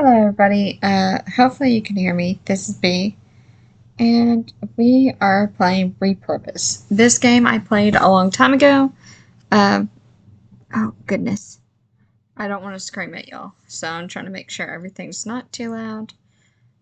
Hello everybody, hopefully you can hear me. This is B, and we are playing Repurpose. This game I played a long time ago. Oh goodness. I don't want to scream at y'all, so I'm trying to make sure everything's not too loud.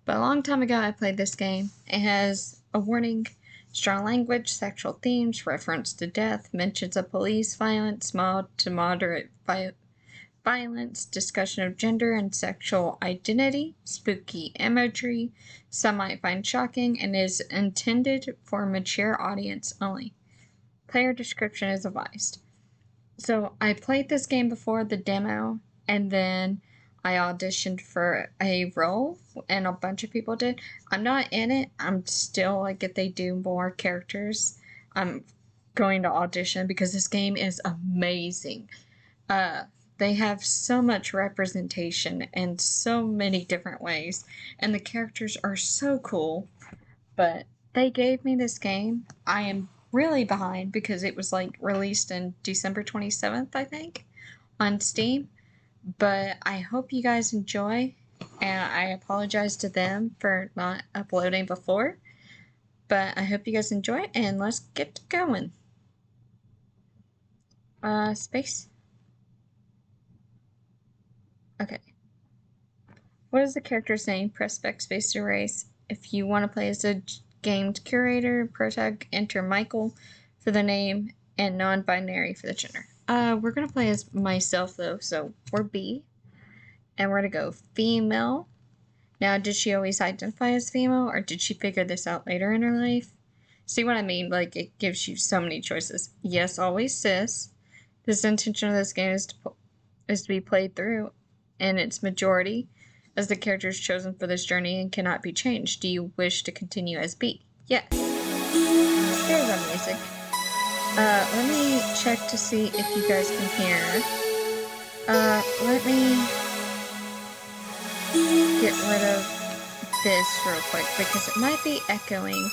But a long time ago I played this game. It has a warning, strong language, sexual themes, reference to death, mentions of police violence, mild to moderate violence, discussion of gender and sexual identity, spooky imagery, some might find shocking, and is intended for a mature audience only. Player description is advised. So I played this game before the demo, and then I auditioned for a role, and a bunch of people did. I'm not in it. I'm still, like, if they do more characters, I'm going to audition because this game is amazing. They have so much representation in so many different ways, and the characters are so cool. But they gave me this game. I am really behind because it was like released in December 27th, I think, on Steam. But I hope you guys enjoy, and I apologize to them for not uploading before. But I hope you guys enjoy, and let's get going. Space. Okay. What is the character's name? Press backspace to erase. If you want to play as a gamed curator, protag, enter Michael for the name and non-binary for the gender. We're gonna play as myself though, so we're B. And we're gonna go female. Now, did she always identify as female, or did she figure this out later in her life? See what I mean? Like, it gives you so many choices. Yes, always cis. This intention of this game is to be played through in its majority, as the character is chosen for this journey and cannot be changed. Do you wish to continue as B? Yes. Here's our music. Let me check to see if you guys can hear. Let me get rid of this real quick because it might be echoing.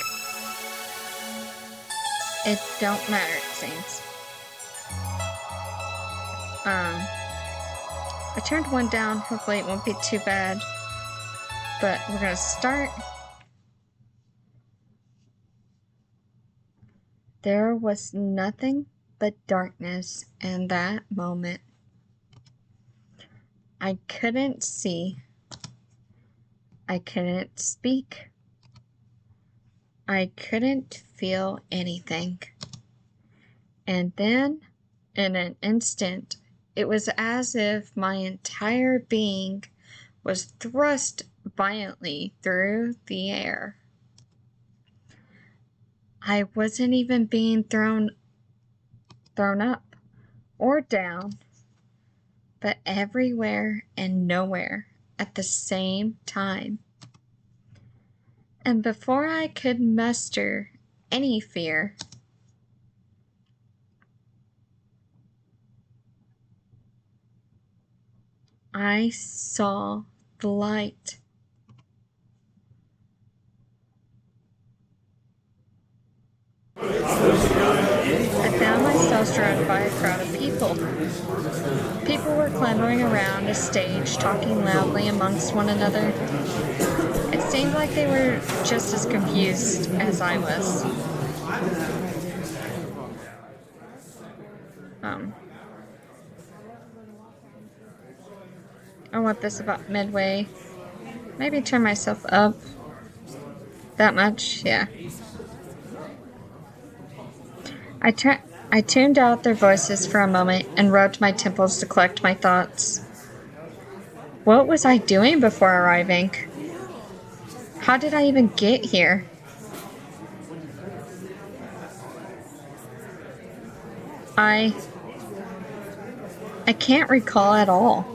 It don't matter, it seems. I turned one down. Hopefully it won't be too bad. But we're gonna start. There was nothing but darkness in that moment. I couldn't see. I couldn't speak. I couldn't feel anything. And then, in an instant, it was as if my entire being was thrust violently through the air. I wasn't even being thrown up or down, but everywhere and nowhere at the same time. And before I could muster any fear, I saw the light. I found myself surrounded by a crowd of people. People were clamoring around a stage, talking loudly amongst one another. It seemed like they were just as confused as I was. I want this about midway. Maybe turn myself up. That much, yeah. I tuned out their voices for a moment and rubbed my temples to collect my thoughts. What was I doing before arriving? How did I even get here? I can't recall at all.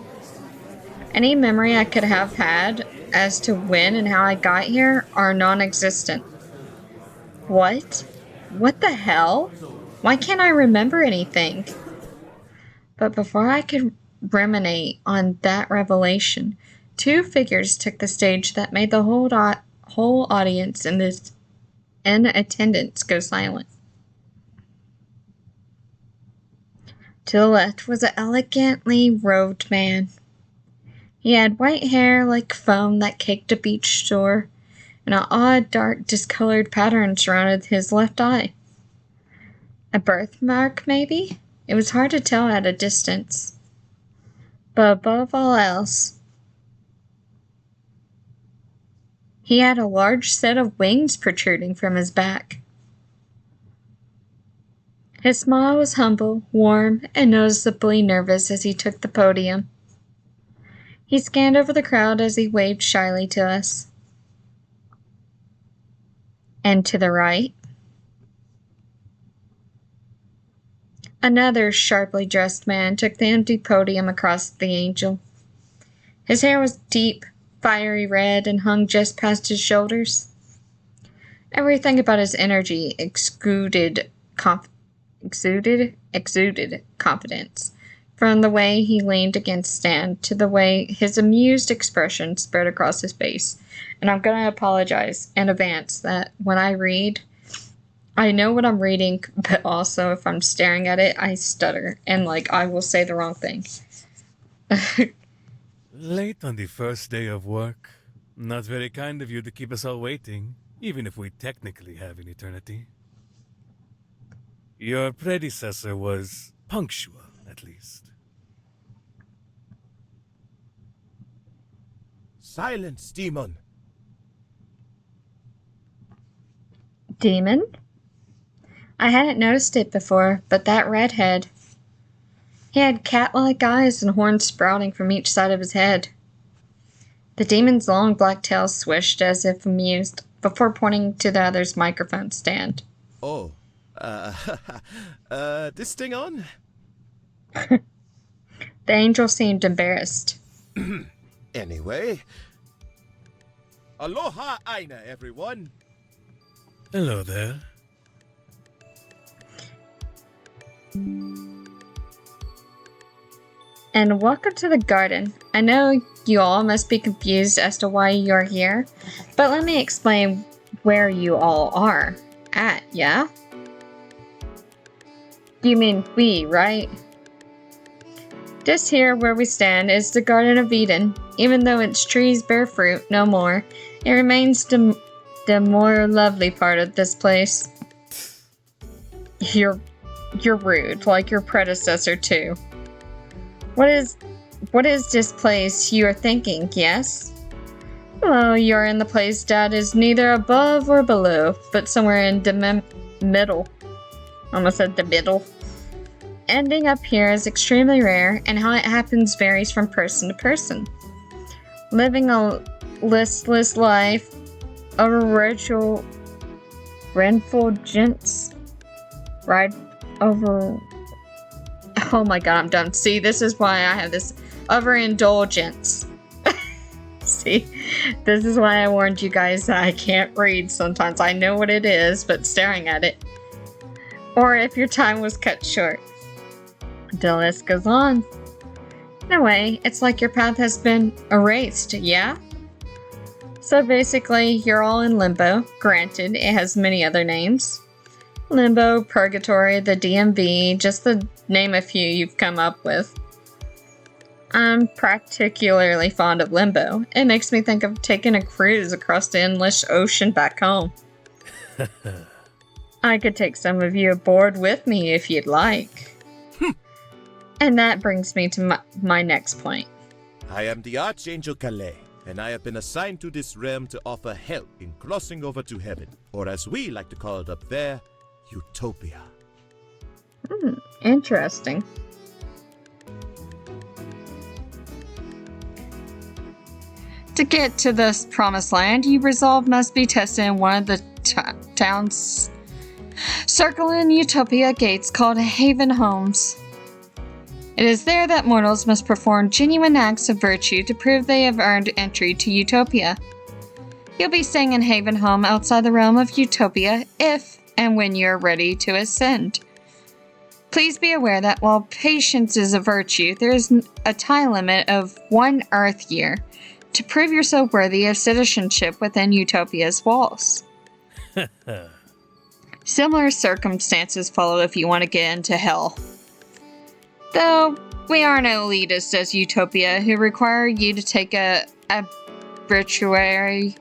Any memory I could have had as to when and how I got here are non-existent. What? What the hell? Why can't I remember anything? But before I could ruminate on that revelation, two figures took the stage that made the whole audience in attendance go silent. To the left was an elegantly robed man. He had white hair like foam that caked a beach shore, and an odd, dark, discolored pattern surrounded his left eye. A birthmark, maybe? It was hard to tell at a distance. But above all else, he had a large set of wings protruding from his back. His smile was humble, warm, and noticeably nervous as he took the podium. He scanned over the crowd as he waved shyly to us. And to the right, another sharply dressed man took the empty podium across the angel. His hair was deep, fiery red, and hung just past his shoulders. Everything about his energy exuded confidence, from the way he leaned against Stan to the way his amused expression spread across his face. And I'm going to apologize in advance that when I read, I know what I'm reading, but also if I'm staring at it, I stutter and I will say the wrong thing. Late on the first day of work. Not very kind of you to keep us all waiting, even if we technically have an eternity. Your predecessor was punctual, at least. Silence, demon! Demon? I hadn't noticed it before, but that redhead. He had cat-like eyes and horns sprouting from each side of his head. The demon's long black tail swished as if amused, before pointing to the other's microphone stand. Oh, this thing on? The angel seemed embarrassed. Anyway. Aloha Aina, everyone! Hello there. And welcome to the garden. I know you all must be confused as to why you're here, but let me explain where you all are at, yeah? You mean we, right? This here where we stand is the Garden of Eden. Even though its trees bear fruit no more, it remains the more lovely part of this place. You're rude, like your predecessor too. What is this place you are thinking, yes? Well, you're in the place that is neither above or below, but somewhere in the middle. Almost said the middle. Ending up here is extremely rare, and how it happens varies from person to person. Living a listless life of a ritual refulgence ride over. Oh my god, I'm done. See, this is why I have this overindulgence. See, this is why I warned you guys that I can't read sometimes. I know what it is, but staring at it. Or if your time was cut short. The list goes on. In a way, it's like your path has been erased, yeah? So basically, you're all in limbo. Granted, it has many other names. Limbo, Purgatory, the DMV, just to name a few you've come up with. I'm particularly fond of Limbo. It makes me think of taking a cruise across the endless ocean back home. I could take some of you aboard with me if you'd like. And that brings me to my next point. I am the Archangel Calais, and I have been assigned to this realm to offer help in crossing over to heaven, or as we like to call it up there, Utopia. Interesting. To get to this promised land, your resolve must be tested in one of the towns circling Utopia gates called Haven Homes. It is there that mortals must perform genuine acts of virtue to prove they have earned entry to Utopia. You'll be staying in Haven Home outside the realm of Utopia if and when you are ready to ascend. Please be aware that while patience is a virtue, there is a time limit of 1 Earth year to prove yourself worthy of citizenship within Utopia's walls. Similar circumstances follow if you want to get into hell. Though, We aren't elitist as Utopia who require you to take a arbitrary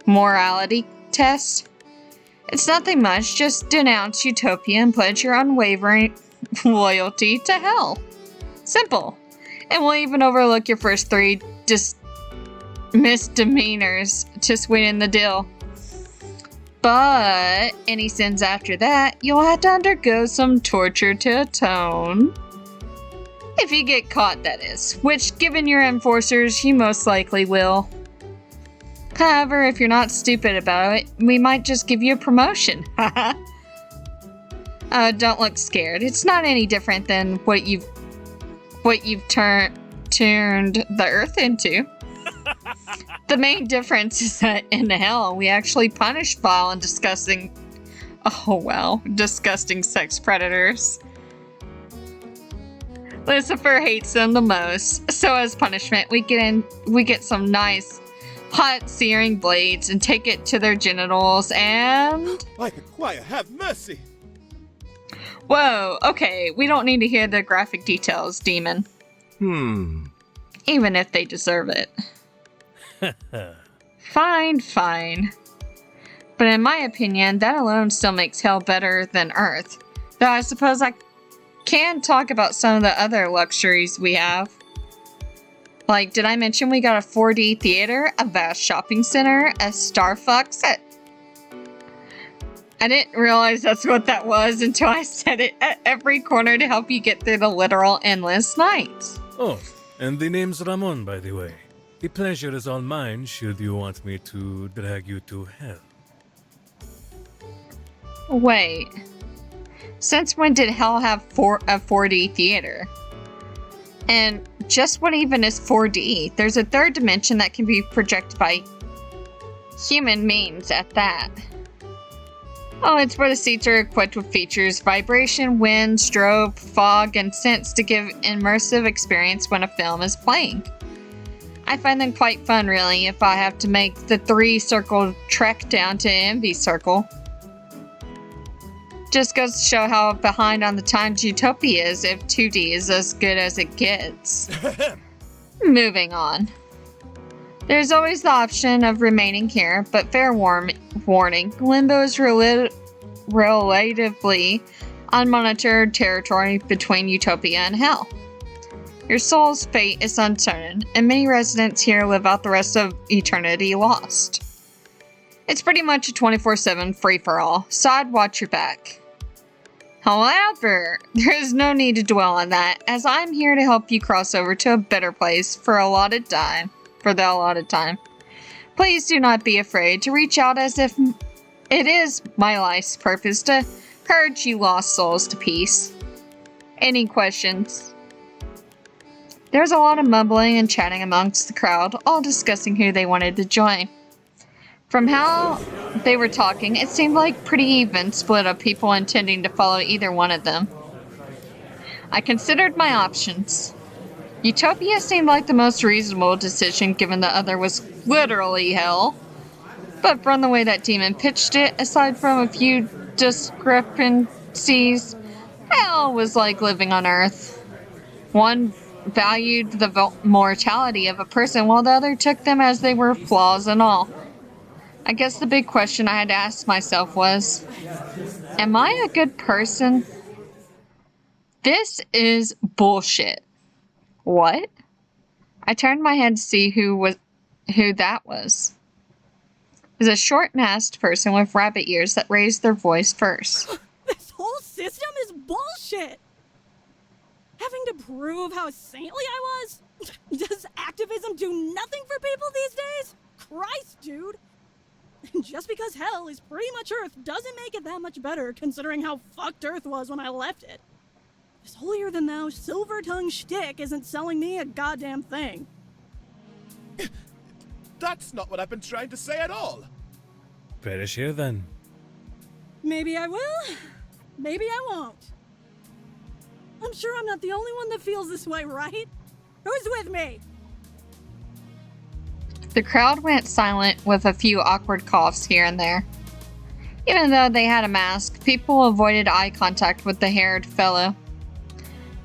morality test. It's nothing much, just denounce Utopia and pledge your unwavering loyalty to hell. Simple. And we'll even overlook your first 3 misdemeanors to sweeten the deal. But any sins after that, you'll have to undergo some torture to atone. If you get caught, that is. Which, given your enforcers, you most likely will. However, if you're not stupid about it, we might just give you a promotion. Don't look scared. It's not any different than what you've turned the Earth into. The main difference is that in hell, we actually punish vile and disgusting sex predators. Lucifer hates them the most, so as punishment, we get some nice, hot, searing blades and take it to their genitals and... Like a choir, have mercy! Whoa, okay, we don't need to hear the graphic details, demon. Even if they deserve it. Fine. But in my opinion, that alone still makes hell better than Earth. Though I suppose I can talk about some of the other luxuries we have. Like, did I mention we got a 4D theater, a vast shopping center, a Starfucks? I didn't realize that's what that was until I said it at every corner to help you get through the literal endless nights. Oh, and the name's Ramon, by the way. The pleasure is all mine should you want me to drag you to hell. Wait. Since when did hell have a 4D theater? And just what even is 4D? There's a third dimension that can be projected by human means at that. Oh, it's where the seats are equipped with features, vibration, wind, strobe, fog, and sense to give immersive experience when a film is playing. I find them quite fun, really, if I have to make the 3-circle trek down to Envy Circle. Just goes to show how behind on the times Utopia is if 2D is as good as it gets. Moving on. There's always the option of remaining here, but fair warning, Limbo is relatively unmonitored territory between Utopia and Hell. Your soul's fate is uncertain, and many residents here live out the rest of eternity lost. It's pretty much a 24/7 free-for-all, so I'd watch your back. However, there is no need to dwell on that, as I'm here to help you cross over to a better place for the allotted time. Please do not be afraid to reach out, as if it is my life's purpose to herd you lost souls to peace. Any questions? There's a lot of mumbling and chatting amongst the crowd, all discussing who they wanted to join. From how they were talking, it seemed like pretty even split of people intending to follow either one of them. I considered my options. Utopia seemed like the most reasonable decision given the other was literally hell. But from the way that demon pitched it, aside from a few discrepancies, hell was like living on Earth. One valued the mortality of a person while the other took them as they were, flaws and all. I guess the big question I had to ask myself was, am I a good person? This is bullshit. What? I turned my head to see who that was. It was a short-masked person with rabbit ears that raised their voice first. This whole system is bullshit! Having to prove how saintly I was? Does activism do nothing for people these days? Christ, dude! Just because hell is pretty much Earth doesn't make it that much better considering how fucked Earth was when I left it. This holier-than-thou, silver-tongued shtick isn't selling me a goddamn thing. That's not what I've been trying to say at all. Perish here then. Maybe I will, maybe I won't. I'm sure I'm not the only one that feels this way, right? Who's with me? The crowd went silent with a few awkward coughs here and there. Even though they had a mask, people avoided eye contact with the haired fellow.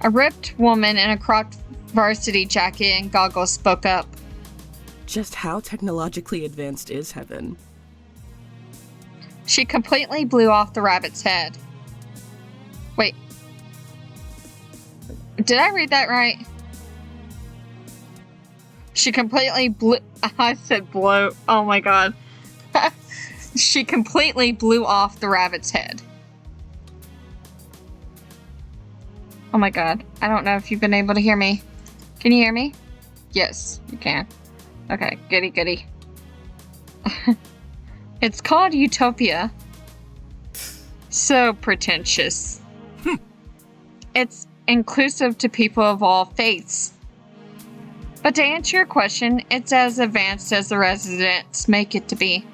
A ripped woman in a cropped varsity jacket and goggles spoke up. Just how technologically advanced is heaven? She completely blew off the rabbit's head. Wait. Did I read that right? She completely blew... I said blow. Oh my god. She completely blew off the rabbit's head. Oh my god. I don't know if you've been able to hear me. Can you hear me? Yes, you can. Okay, goody goody. It's called Utopia. So pretentious. It's inclusive to people of all faiths. But to answer your question, it's as advanced as the residents make it to be.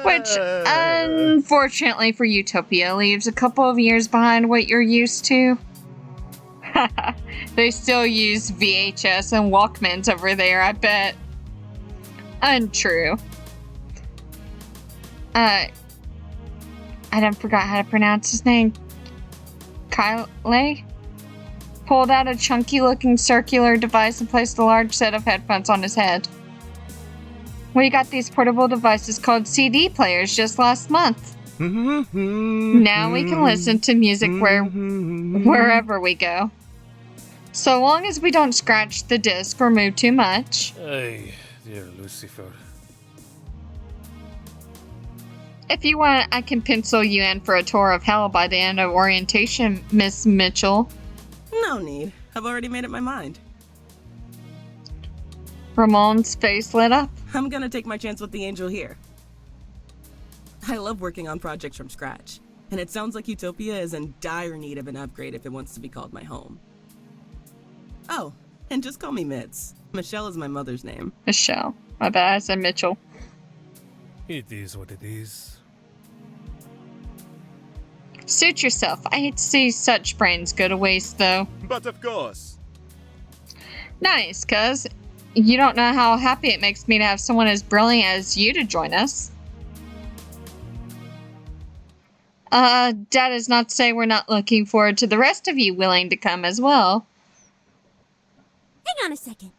Which, unfortunately for Utopia, leaves a couple of years behind what you're used to. They still use VHS and Walkmans over there, I bet. Untrue. I done forgot how to pronounce his name. Kyle pulled out a chunky-looking circular device and placed a large set of headphones on his head. We got these portable devices called CD players just last month. Now we can listen to music wherever we go. So long as we don't scratch the disc or move too much. Ay, dear Lucifer. If you want, I can pencil you in for a tour of hell by the end of orientation, Miss Mitchell. No need. I've already made up my mind. Ramon's face lit up. I'm gonna take my chance with the angel here. I love working on projects from scratch, and it sounds like Utopia is in dire need of an upgrade if it wants to be called my home. Oh, and just call me Mitz. Michelle is my mother's name. Michelle. My bad, I said Mitchell. It is what it is. Suit yourself. I hate to see such brains go to waste, though. But of course. Nice, cuz you don't know how happy it makes me to have someone as brilliant as you to join us. That is not to say we're not looking forward to the rest of you willing to come as well. Hang on a second.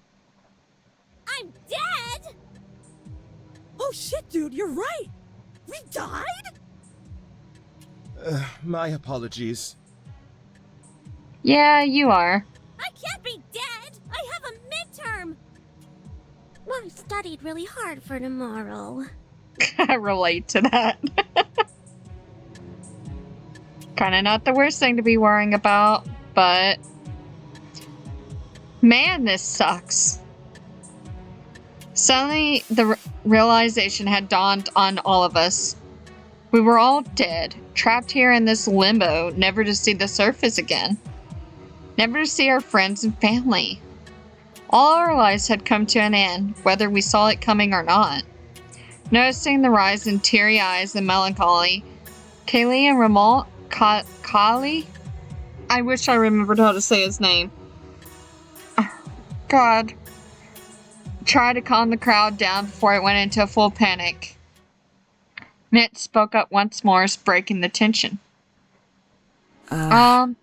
I'm dead? Oh shit, dude, you're right. We died? My apologies. Yeah, you are. I can't be dead. I have a midterm. Well, I studied really hard for tomorrow. I relate to that. Kinda not the worst thing to be worrying about, but... Man, this sucks. Suddenly, the realization had dawned on all of us. We were all dead, trapped here in this limbo, never to see the surface again. Never to see our friends and family. All our lives had come to an end, whether we saw it coming or not. Noticing the rise in teary eyes and melancholy, Kaylee and Ramon, Kali? I wish I remembered how to say his name. God. Tried to calm the crowd down before it went into a full panic. Mitt spoke up once more, breaking the tension. How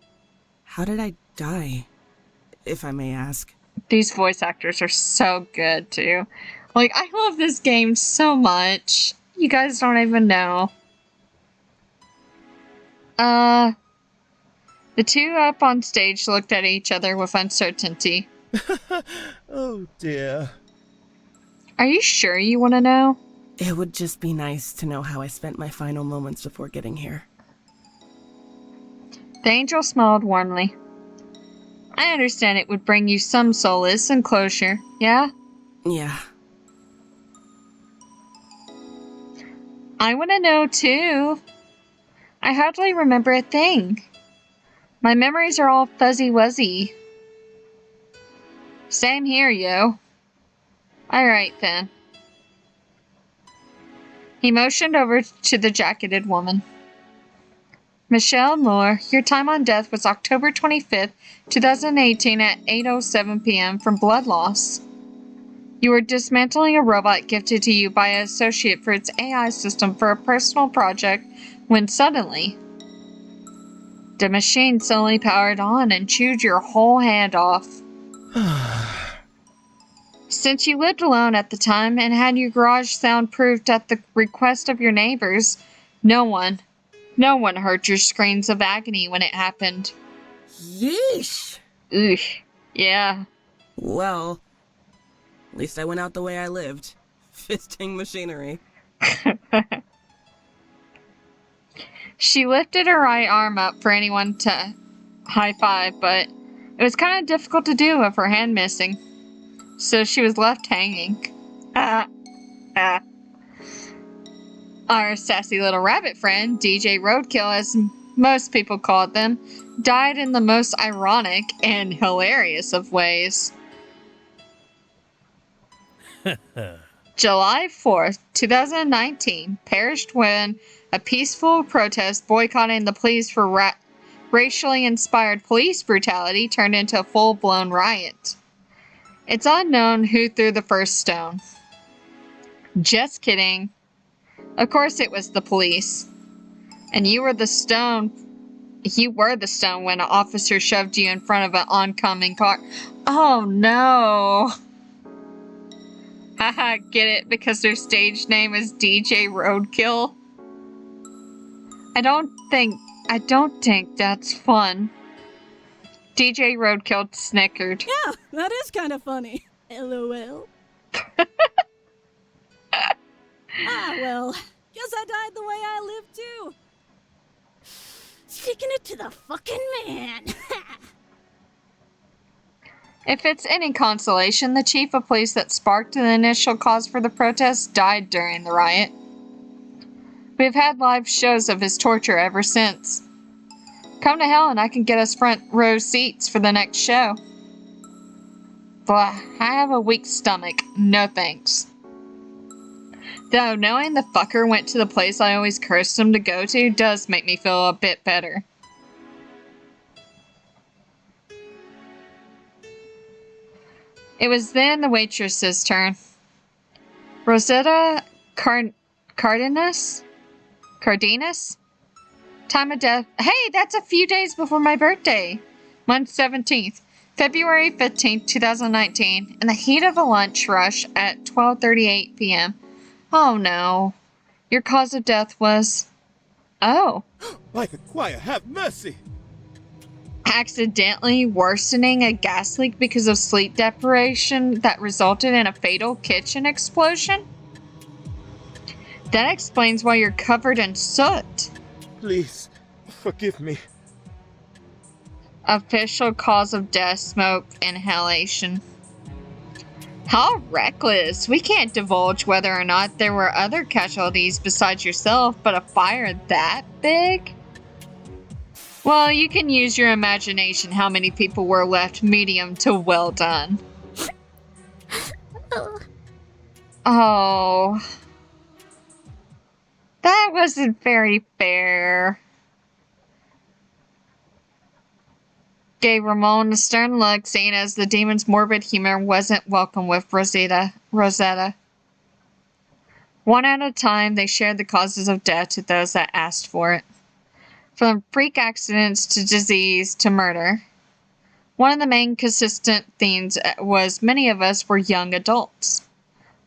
did I die, if I may ask? These voice actors are so good, too. Like, I love this game so much. You guys don't even know. The two up on stage looked at each other with uncertainty. Oh dear. Are you sure you want to know? It would just be nice to know how I spent my final moments before getting here. The angel smiled warmly. I understand it would bring you some solace and closure, yeah? Yeah. I want to know, too. I hardly remember a thing. My memories are all fuzzy-wuzzy. Same here, yo. Alright, then. He motioned over to the jacketed woman. Michelle Moore, your time on death was October 25th, 2018 at 8:07 p.m. from blood loss. You were dismantling a robot gifted to you by an associate for its AI system for a personal project when suddenly... The machine suddenly powered on and chewed your whole hand off. Since you lived alone at the time and had your garage soundproofed at the request of your neighbors, no one heard your screams of agony when it happened. Yeesh! Ugh, yeah. Well, at least I went out the way I lived. Fisting machinery. She lifted her right arm up for anyone to high five, but it was kind of difficult to do with her hand missing. So she was left hanging. Our sassy little rabbit friend, DJ Roadkill, as most people called them, died in the most ironic and hilarious of ways. July 4th, 2019, perished when a peaceful protest boycotting the police for racially inspired police brutality turned into a full-blown riot. It's unknown who threw the first stone. Just kidding. Of course it was the police. And you were the stone when an officer shoved you in front of an oncoming car. Oh no. Haha, get it? Because their stage name is DJ Roadkill? I don't think that's fun. DJ Roadkill snickered. Yeah, that is kind of funny. LOL. Well, guess I died the way I lived too. Sticking it to the fucking man. If it's any consolation, the chief of police that sparked the initial cause for the protest died during the riot. We've had live shows of his torture ever since. Come to hell and I can get us front row seats for the next show. Blah, I have a weak stomach. No thanks. Though knowing the fucker went to the place I always cursed him to go to does make me feel a bit better. It was then the waitress's turn. Rosetta Cardenas? Time of death. Hey, that's a few days before my birthday. Month 17th. February 15th, 2019. In the heat of a lunch rush at 12:38 p.m. Oh no. Your cause of death was... Oh. By the choir, have mercy! Accidentally worsening a gas leak because of sleep deprivation that resulted in a fatal kitchen explosion? That explains why you're covered in soot. Please, forgive me. Official cause of death, smoke inhalation. How reckless. We can't divulge whether or not there were other casualties besides yourself, but a fire that big? Well, you can use your imagination how many people were left medium to well done. Oh. That wasn't very fair. Gave Ramon a stern look, seeing as the demon's morbid humor wasn't welcome with Rosetta. One at a time, they shared the causes of death to those that asked for it. From freak accidents to disease to murder. One of the main consistent themes was many of us were young adults.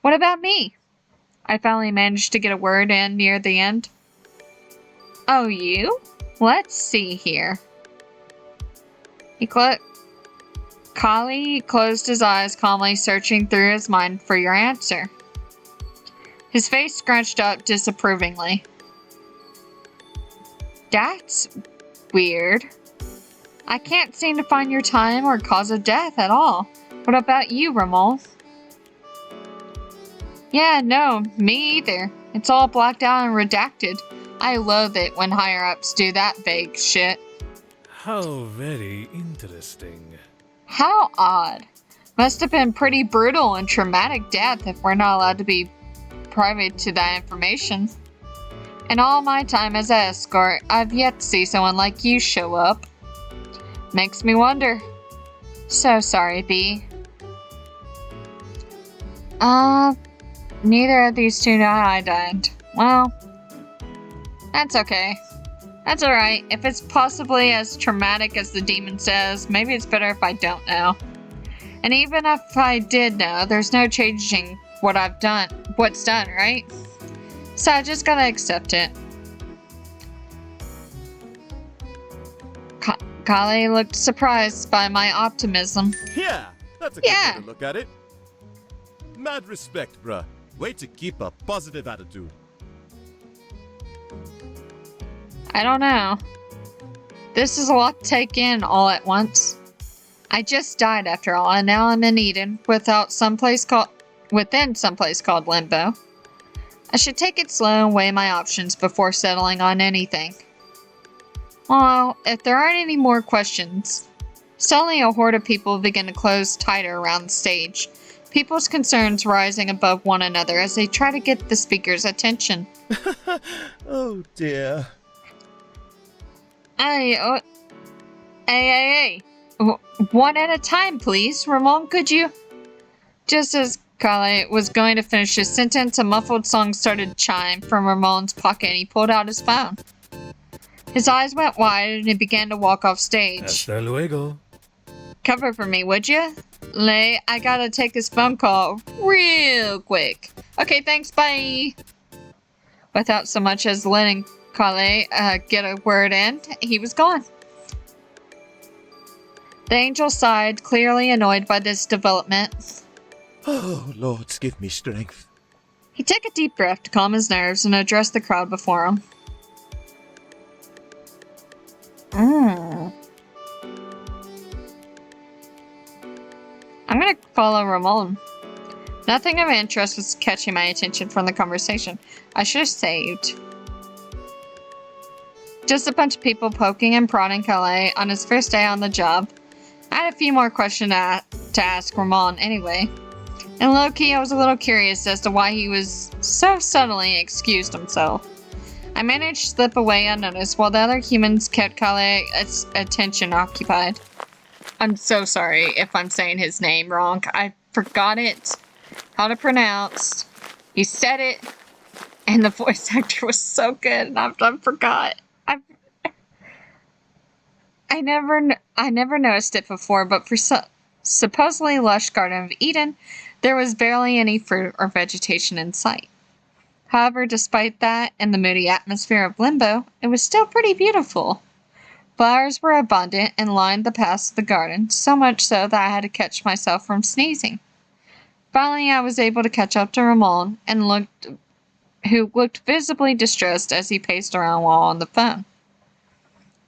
What about me? I finally managed to get a word in near the end. Oh, you? Let's see here. Kali closed his eyes, calmly searching through his mind for your answer. His face scrunched up disapprovingly. That's weird. I can't seem to find your time or cause of death at all. What about you, Ramon? Yeah, no, me either. It's all blacked out and redacted. I loathe it when higher-ups do that vague shit. How very interesting. How odd. Must have been pretty brutal and traumatic death if we're not allowed to be privy to that information. In all my time as an escort, I've yet to see someone like you show up. Makes me wonder. So sorry, B. Neither of these two know how I died. Well, that's okay. That's alright. If it's possibly as traumatic as the demon says, maybe it's better if I don't know. And even if I did know, there's no changing what's done, right? So I just gotta accept it. Kale looked surprised by my optimism. Yeah, that's a good Yeah. way to look at it. Mad respect, bruh. Way to keep a positive attitude. I don't know. This is a lot to take in all at once. I just died after all, and now I'm in Eden within someplace called Limbo. I should take it slow and weigh my options before settling on anything. Well, if there aren't any more questions, suddenly a horde of people begin to close tighter around the stage, people's concerns rising above one another as they try to get the speaker's attention. Oh dear. Hey, one at a time, please. Ramon, could you? Just as Kale was going to finish his sentence, a muffled song started to chime from Ramon's pocket and he pulled out his phone. His eyes went wide and he began to walk off stage. Hasta luego. Cover for me, would you? Lay, I gotta take this phone call real quick. Okay, thanks, bye. Without so much as letting Kale get a word in, he was gone. The angel sighed, clearly annoyed by this development. Oh, Lords, give me strength. He took a deep breath to calm his nerves and addressed the crowd before him. I'm gonna follow Ramon. Nothing of interest was catching my attention from the conversation. I should have saved. Just a bunch of people poking and prodding Kale on his first day on the job. I had a few more questions to ask Ramon anyway. And low-key, I was a little curious as to why he was so suddenly excused himself. I managed to slip away unnoticed while the other humans kept Kale's attention occupied. I'm so sorry if I'm saying his name wrong. I forgot it. How to pronounce. He said it. And the voice actor was so good and I forgot. I never noticed it before, but for supposedly lush Garden of Eden, there was barely any fruit or vegetation in sight. However, despite that and the moody atmosphere of Limbo, it was still pretty beautiful. Flowers were abundant and lined the paths of the garden, so much so that I had to catch myself from sneezing. Finally, I was able to catch up to Ramon, who looked visibly distressed as he paced around while on the phone.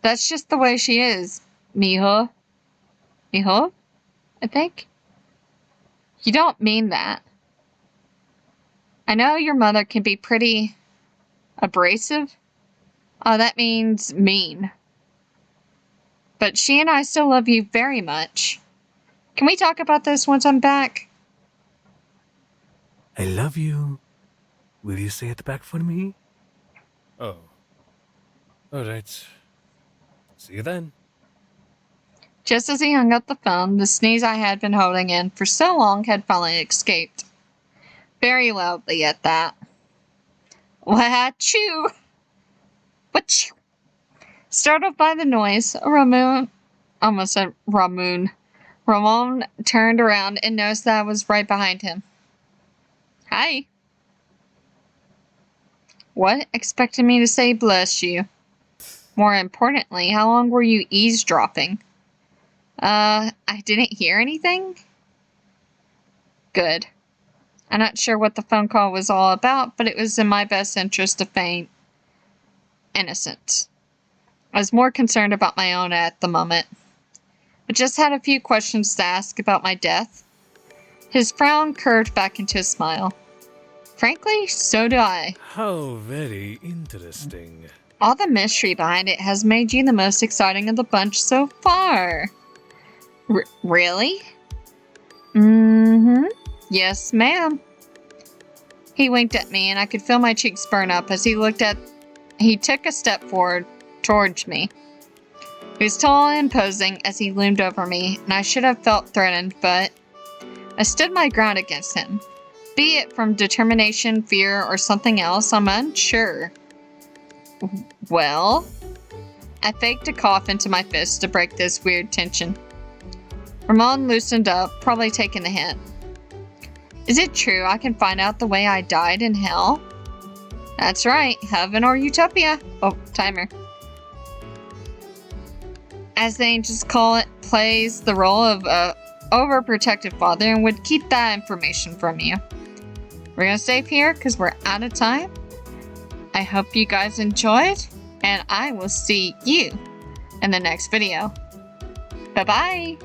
That's just the way she is, mijo. Mijo? I think? You don't mean that. I know your mother can be pretty abrasive. Oh, that means mean. But she and I still love you very much. Can we talk about this once I'm back? I love you. Will you say it back for me? Oh. Alright. See you then. Just as he hung up the phone, the sneeze I had been holding in for so long had finally escaped. Very loudly at that. Wha-choo! Wha-choo! Startled by the noise, Ramon turned around and noticed that I was right behind him. Hi. What? Expected me to say bless you. More importantly, how long were you eavesdropping? I didn't hear anything? Good. I'm not sure what the phone call was all about, but it was in my best interest to feign innocence. I was more concerned about my own at the moment. I just had a few questions to ask about my death. His frown curved back into a smile. Frankly, so do I. How very interesting. All the mystery behind it has made you the most exciting of the bunch so far. Really? Mm-hmm. Yes, ma'am. He winked at me, and I could feel my cheeks burn up as he took a step forward towards me. He was tall and imposing as he loomed over me, and I should have felt threatened, but I stood my ground against him. Be it from determination, fear, or something else, I'm unsure. Well, I faked a cough into my fist to break this weird tension. Ramon loosened up, probably taking the hint. Is it true I can find out the way I died in hell? That's right, heaven or utopia. Oh, timer. As the angels call it, plays the role of a overprotective father and would keep that information from you. We're gonna save here because we're out of time. I hope you guys enjoyed, and I will see you in the next video. Bye-bye!